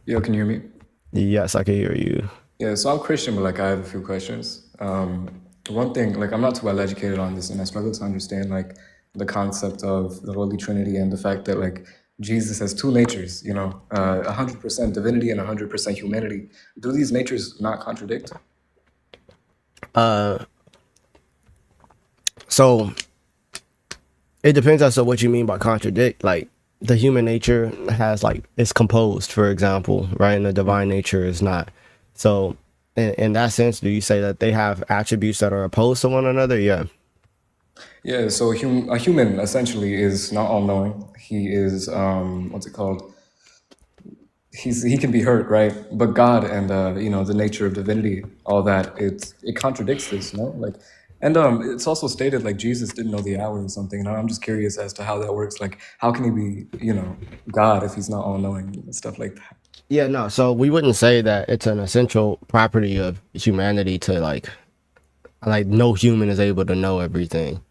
Yo, can you hear me? Yes, I can hear you. Yeah, so I'm Christian, but like I have a few questions. One thing, like I'm not too well educated on this, and I struggle to understand like the concept of the Holy Trinity and the fact that like Jesus has two natures, 100% divinity and 100% humanity. Do these natures not contradict? Uh, so it depends on what you mean by contradict. Like the human nature has like it's composed, for example, right? And the divine nature is not. So in that sense, do you say that they have attributes that are opposed to one another? Yeah. Yeah, so a human essentially is not all knowing. He is what's it called? He can be hurt, right? But God and the nature of divinity, all that it contradicts this, like, and it's also stated like Jesus didn't know the hour or something. And I'm just curious as to how that works. Like, how can he be God if he's not all knowing and stuff like that? Yeah, no. So we wouldn't say that it's an essential property of humanity to like no human is able to know everything.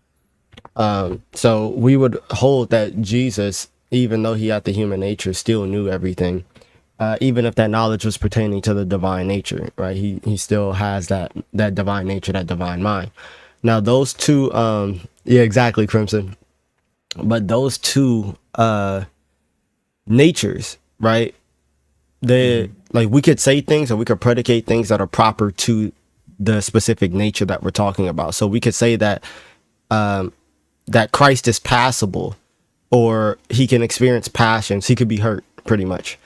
So we would hold that Jesus, even though he had the human nature, still knew everything, even if that knowledge was pertaining to the divine nature, right? He still has that divine nature, that divine mind. Now those two, yeah, exactly, Crimson. But those two natures, right? They like we could say things or we could predicate things that are proper to the specific nature that we're talking about. So we could say that Christ is passable, or he can experience passions. He could be hurt, pretty much,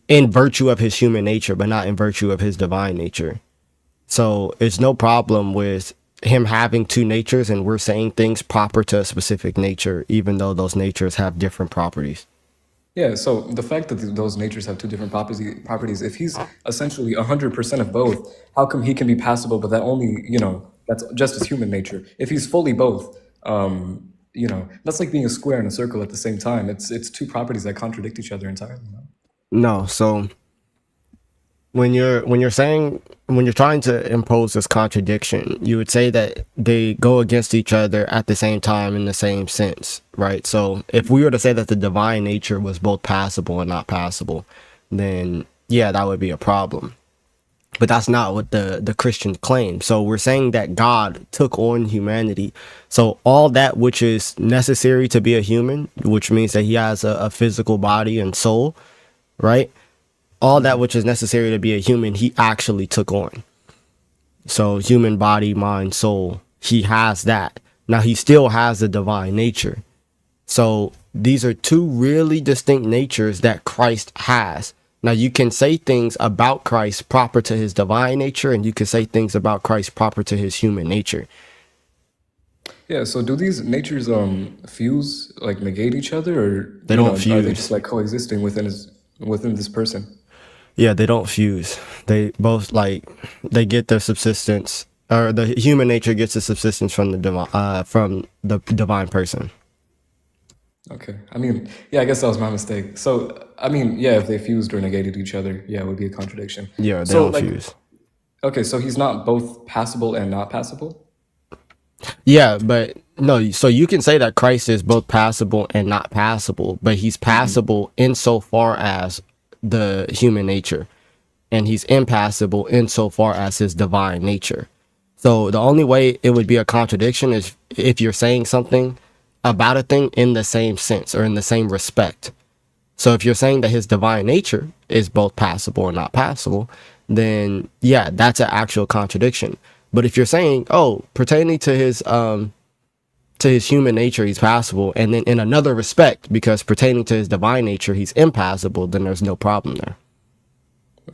in virtue of his human nature, but not in virtue of his divine nature. So it's no problem with him having two natures, and we're saying things proper to a specific nature, even though those natures have different properties. Yeah, so the fact that those natures have two different properties, if he's essentially 100% of both, how come he can be passable, but that only, that's just his human nature? If he's fully both, that's like being a square and a circle at the same time. It's two properties that contradict each other entirely. No, so when you're trying to impose this contradiction, you would say that they go against each other at the same time in the same sense, right? So if we were to say that the divine nature was both passable and not passable, then yeah, that would be a problem. But that's not what the Christian claims. So we're saying that God took on humanity. So all that which is necessary to be a human, which means that he has a physical body and soul, right? All that which is necessary to be a human, he actually took on. So human body, mind, soul, he has that. Now he still has the divine nature. So these are two really distinct natures that Christ has. Now you can say things about Christ proper to his divine nature, and you can say things about Christ proper to his human nature. Yeah, so do these natures fuse, like negate each other, or They don't are they just fuse. like coexisting within this person? Yeah, they don't fuse. They both they get their subsistence, or the human nature gets the subsistence from the divine person. Okay. I mean, yeah, I guess that was my mistake. So, I mean, yeah, if they fused or negated each other, yeah, it would be a contradiction. Yeah, they So, don't like, fuse. okay, so he's not both passable and not passable? Yeah, but no, so you can say that Christ is both passable and not passable, but he's passable insofar as the human nature, and he's impassable insofar as his divine nature. So the only way it would be a contradiction is if you're saying something about a thing in the same sense or in the same respect. So if you're saying that his divine nature is both passable and not passable, then yeah, that's an actual contradiction. But if you're saying, oh, pertaining to his human nature, he's passable, and then in another respect, because pertaining to his divine nature, he's impassable, then there's no problem there.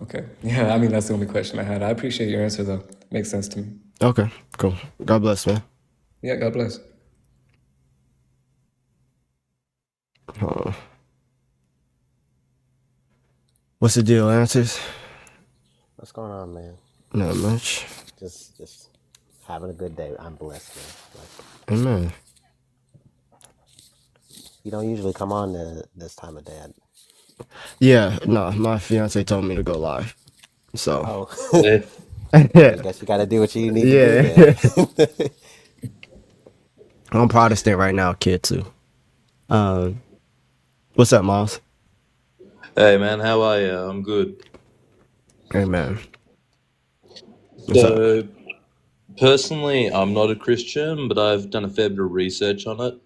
Okay. Yeah, I mean, that's the only question I had. I appreciate your answer, though. Makes sense to me. Okay, cool. God bless, man. Yeah, God bless. Uh, what's the deal? Answers? What's going on, man? Not much. Just having a good day. I'm blessed, man. Like, Amen. you don't usually come on this time of day. Yeah, no, my fiance told me to go live, so Oh, Yeah. I yeah, guess you got to do what you need to do then. yeah. I'm Protestant right now, kid too. Um, what's up, Miles? Hey man, how are you? I'm good. Amen. What's up? So, personally, I'm not a Christian, but I've done a fair bit of research on it.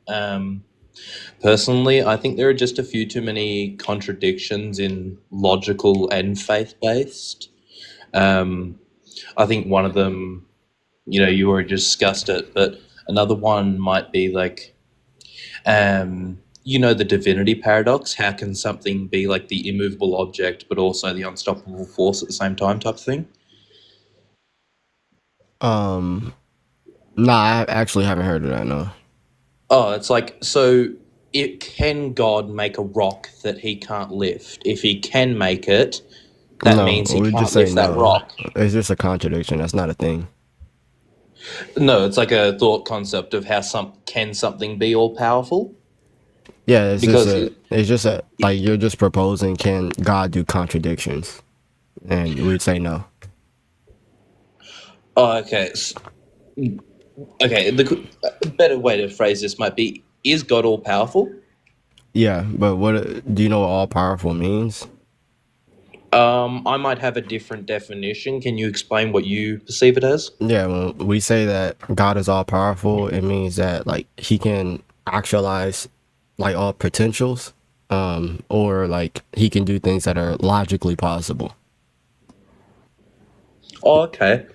Personally, I think there are just a few too many contradictions in logical and faith based. Um, I think one of them, you already discussed it, but another one might be like, the divinity paradox. How can something be like the immovable object, but also the unstoppable force at the same time, type of thing? Um, nah, I actually haven't heard of that. No, Oh, it's like, so can God make a rock that he can't lift? If he can make it, that no, means he we just can't say lift that no. rock. It's just a contradiction. That's not a thing. No, it's like a thought concept of how can something be all powerful? Yeah, Because it's just a like you're just proposing. Can God do contradictions? And we'd say no. oh, okay, okay. A better way to phrase this might be: is God all powerful? Yeah, but what do you know what all powerful means? I might have a different definition. Can you explain what you perceive it as? Yeah, when we say that God is all powerful, it means that like he can actualize like all potentials, or like he can do things that are logically possible. Oh, okay.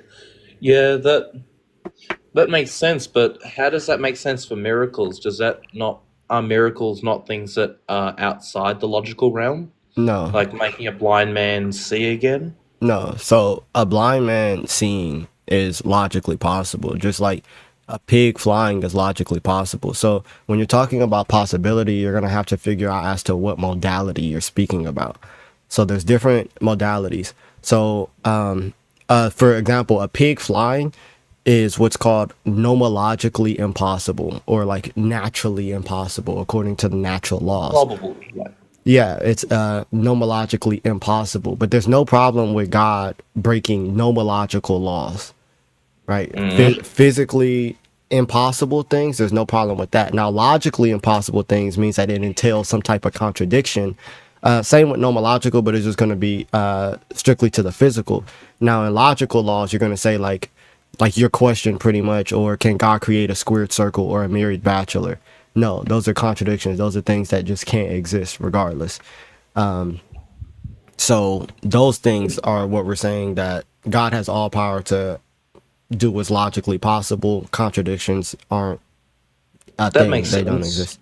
Yeah, that makes sense, but how does that make sense for miracles? Does that not Are miracles not things that are outside the logical realm? No, Like making a blind man see again? no. So a blind man seeing is logically possible, just like a pig flying is logically possible. So when you're talking about possibility, you're gonna have to figure out as to what modality you're speaking about. So there's different modalities. So for example, a pig flying is what's called nomologically impossible or like naturally impossible according to the natural laws. Probable. Right. Yeah, it's nomologically impossible, but there's no problem with God breaking nomological laws, right? Mm. Physically impossible things, there's no problem with that. Now, logically impossible things means that it entails some type of contradiction. Same with nomological, but it's just going to be strictly to the physical. Now, in logical laws, you're going to say like your question pretty much, or can God create a squared circle or a married bachelor? No, those are contradictions. Those are things that just can't exist regardless. So those things are what we're saying, that God has all power to do what's logically possible. Contradictions aren't a That thing. makes They don't sense. exist.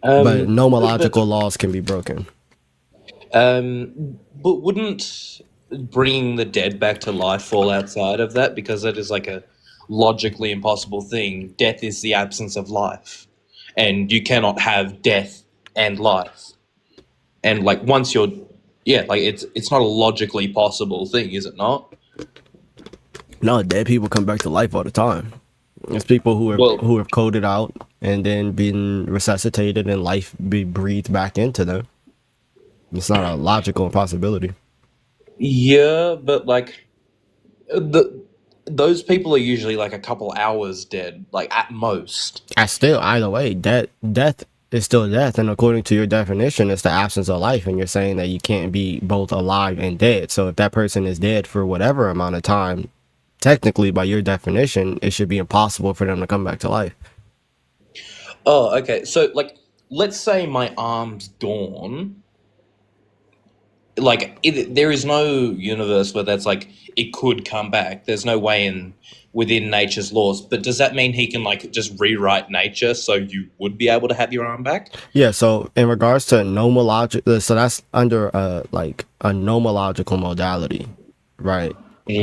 But But nomological laws can be broken. but wouldn't bringing the dead back to life fall outside of that, because that is like a logically impossible thing? Death is the absence of life, and you cannot have death and life. And like once you're, yeah, like it's not a logically possible thing, is it not? No, dead people come back to life all the time. It's people Well, who have coded out and then been resuscitated and life be breathed back into them. It's not a logical impossibility. yeah, but like the those people are usually like a couple hours dead, like at most. I still, either way, death is still death, and according to your definition, it's the absence of life, and you're saying that you can't be both alive and dead. So if that person is dead for whatever amount of time, technically, by your definition, it should be impossible for them to come back to life. Oh, okay. So like, let's say my arm's gone. Like, there is no universe where that's like it could come back. There's no way in within nature's laws. But does that mean he can like just rewrite nature so you would be able to have your arm back? Yeah. So in regards to nomological, so that's under like a nomological modality, right?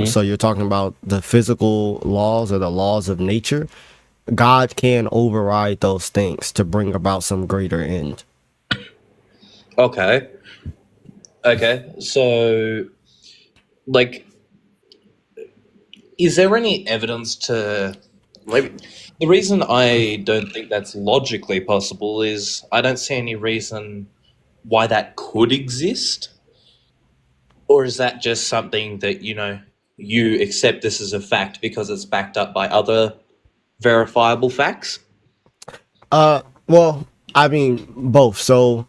So you're talking about the physical laws or the laws of nature. God can override those things to bring about some greater end. Okay. Okay. So, like, is there any evidence to maybe the reason I don't think that's logically possible is I don't see any reason why that could exist? Or is that just something that, you accept this as a fact because it's backed up by other verifiable facts? Well, I mean both. So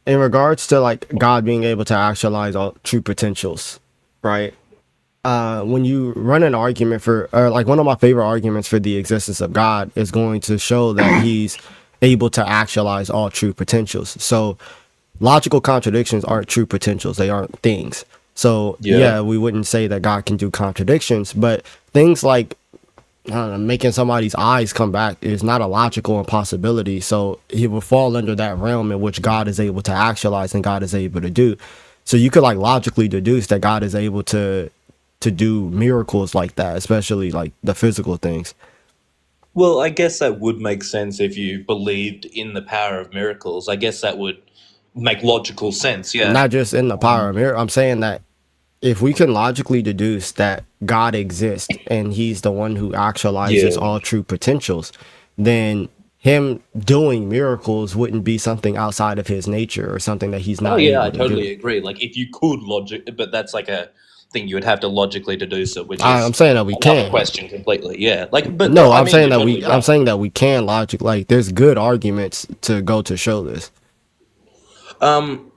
in regards to like God being able to actualize all true potentials, right? When you run an argument for, or like one of my favorite arguments for the existence of God is going to show that he's able to actualize all true potentials. So logical contradictions aren't true potentials, they aren't things. So Yeah. yeah, we wouldn't say that God can do contradictions, but things like I don't know, making somebody's eyes come back is not a logical impossibility. So he will fall under that realm in which God is able to actualize and God is able to do. So you could like logically deduce that God is able to do miracles like that, especially like the physical things. Well, I guess that would make sense if you believed in the power of miracles. I guess that would make logical sense. Yeah. Not just in the power of mirror. I'm saying that if we can logically deduce that God exists and he's the one who actualizes Yeah. all true potentials, then him doing miracles wouldn't be something outside of his nature or something that he's Oh not yeah, I able to do. totally agree. Like if you could logic, but that's like a thing you would have to logically deduce it, which I'm is saying that we another can. question completely. Yeah. Like, but No, I I'm mean, saying you're that totally I'm right. saying that we can logic like there's good arguments to go to show this. Um,